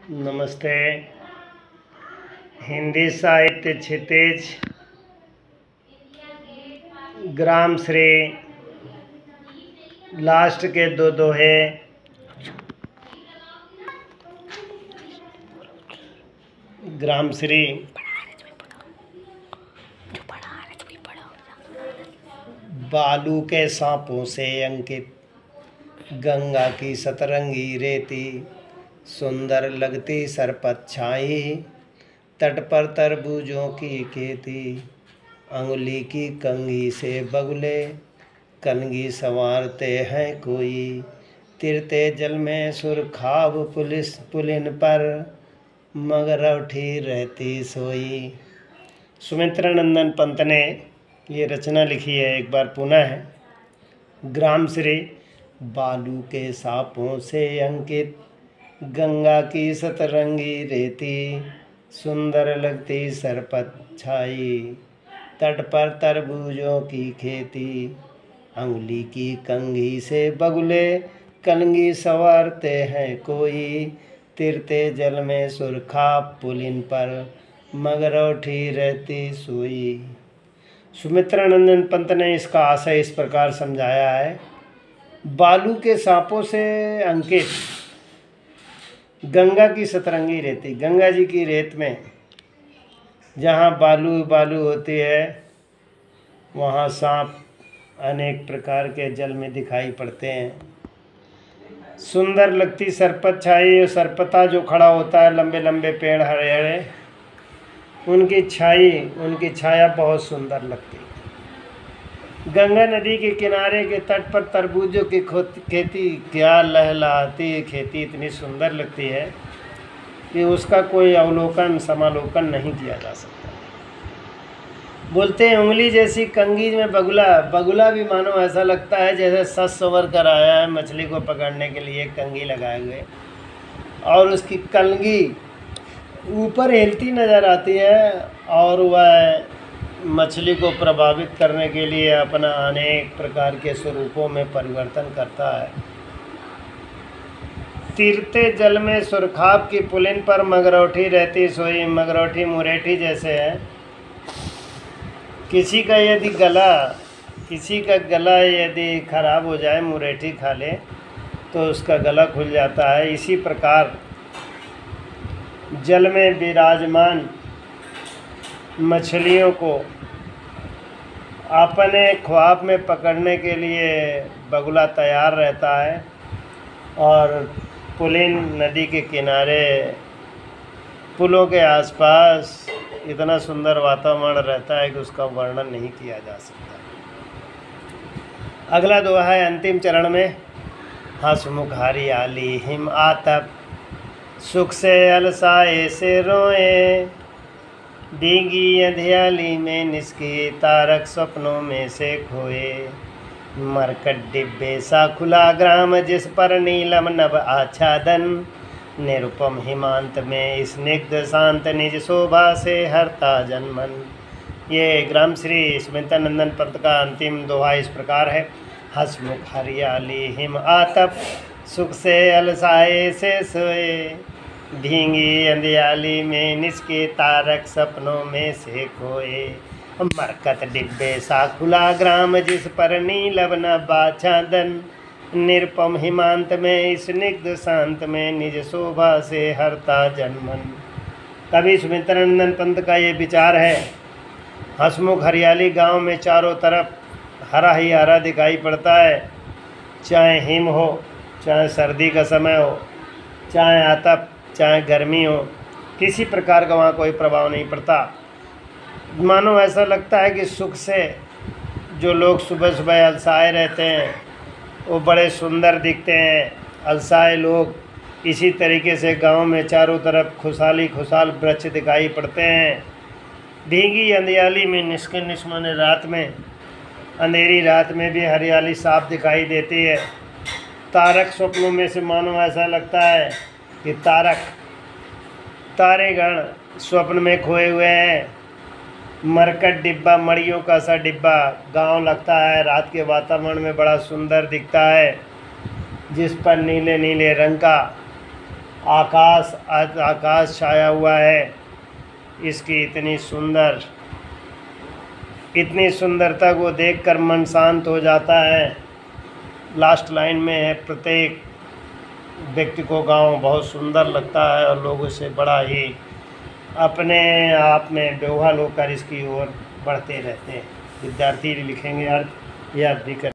नमस्ते। हिंदी साहित्य क्षितिज ग्राम श्री लास्ट के दो दोहे। ग्राम श्री बालू के सांपों से अंकित गंगा की सतरंगी रेती, सुंदर लगती सरपत छाई, तट पर तरबूजों की खेती, अंगुली की कंघी से बगुले कलगी संवारते हैं कोई, तिरते जल में सुरखाब पुलिन पर मगर उठी रहती सोई। सुमित्रा नंदन पंत ने ये रचना लिखी है। एक बार पुनः है। ग्राम श्री बालू के सांपों से अंकित गंगा की सतरंगी रेती, सुंदर लगती सरपत छाई, तट पर तरबूजों की खेती, अंगुली की कंघी से बगुले कलगी संवारते हैं कोई, तिरते जल में सुरखा पुलिन पर मगर उठी रहती सोई। सुमित्रानंदन पंत ने इसका आशय इस प्रकार समझाया है। बालू के सांपों से अंकित गंगा की सतरंगी रेती, गंगा जी की रेत में जहाँ बालू बालू होती है वहाँ सांप अनेक प्रकार के जल में दिखाई पड़ते हैं। सुंदर लगती सरपत छाई, सरपता जो खड़ा होता है, लंबे लंबे पेड़ हरे हरे, उनकी छाया बहुत सुंदर लगती है। गंगा नदी के किनारे के तट पर तरबूजों की खेती, क्या लहलहाती खेती इतनी सुंदर लगती है कि उसका कोई अवलोकन समालोकन नहीं किया जा सकता। बोलते हैं उंगली जैसी कंघी में बगुला भी मानो ऐसा लगता है जैसे सस सवर कर आया है मछली को पकड़ने के लिए कंघी लगाए हुए, और उसकी कंघी ऊपर हिलती नज़र आती है और वह मछली को प्रभावित करने के लिए अपना अनेक प्रकार के स्वरूपों में परिवर्तन करता है। तीरते जल में सुरखाब की पुलिन पर मगरौठी रहती सोई। मगरौठी मुरेठी जैसे है। किसी का गला यदि खराब हो जाए, मुरेठी खा ले तो उसका गला खुल जाता है। इसी प्रकार जल में विराजमान मछलियों को अपने ख्वाब में पकड़ने के लिए बगुला तैयार रहता है, और पुलिन नदी के किनारे पुलों के आसपास इतना सुंदर वातावरण रहता है कि उसका वर्णन नहीं किया जा सकता। अगला दोहा है अंतिम चरण में। हंसमुख हरियाली हिम आतप, सुख से अलसाए से रोए, भीगी अंधियाली में निस्के तारक सपनों में से खोए, मरकट डिब्बे सा खुला ग्राम जिस पर नीलम नभ आच्छादन, निरुपम हिमांत में स्निग्ध शांत निज शोभा से हरता जनमन। ये ग्राम श्री सुमित्रानंदन पंत का अंतिम दोहा इस प्रकार है। हंसमुख हरियाली हिम आतप, सुख से अलसाए से सोए, भींगी अंधियाली में निस्के तारक सपनों में से खोए, मरकत डिब्बे सा खुला ग्राम जिस पर नीलव नभ आच्छादन, निरुपम हिमांत में स्निग्ध शांत में निज शोभा से हरता जनमन। कवि सुमित्रानंदन पंत का ये विचार है। हंसमुख हरियाली गांव में चारों तरफ हरा ही हरा दिखाई पड़ता है, चाहे हिम हो, चाहे सर्दी का समय हो, चाहे आतप, चाहे गर्मी हो, किसी प्रकार का वहाँ कोई प्रभाव नहीं पड़ता। मानो ऐसा लगता है कि सुख से जो लोग सुबह सुबह अलसाए रहते हैं वो बड़े सुंदर दिखते हैं। अलसाए लोग इसी तरीके से गांव में चारों तरफ खुशहाल वृक्ष दिखाई पड़ते हैं। भीगी अंधियाली में निस्के रात में, अंधेरी रात में भी हरियाली साफ दिखाई देती है। तारक स्वप्नों में से मानो ऐसा लगता है कि तारेगण स्वप्न में खोए हुए हैं। मरकट डिब्बा, मड़ियों का सा डिब्बा गांव लगता है, रात के वातावरण में बड़ा सुंदर दिखता है, जिस पर नीले नीले रंग का आकाश छाया हुआ है। इसकी इतनी सुंदरता को देखकर मन शांत हो जाता है। लास्ट लाइन में है, प्रत्येक व्यक्ति को गांव बहुत सुंदर लगता है और लोग उसे बड़ा ही अपने आप में बेवहाल होकर इसकी ओर बढ़ते रहते हैं। विद्यार्थी लिखेंगे अर्थ, यह अर्थ भी कर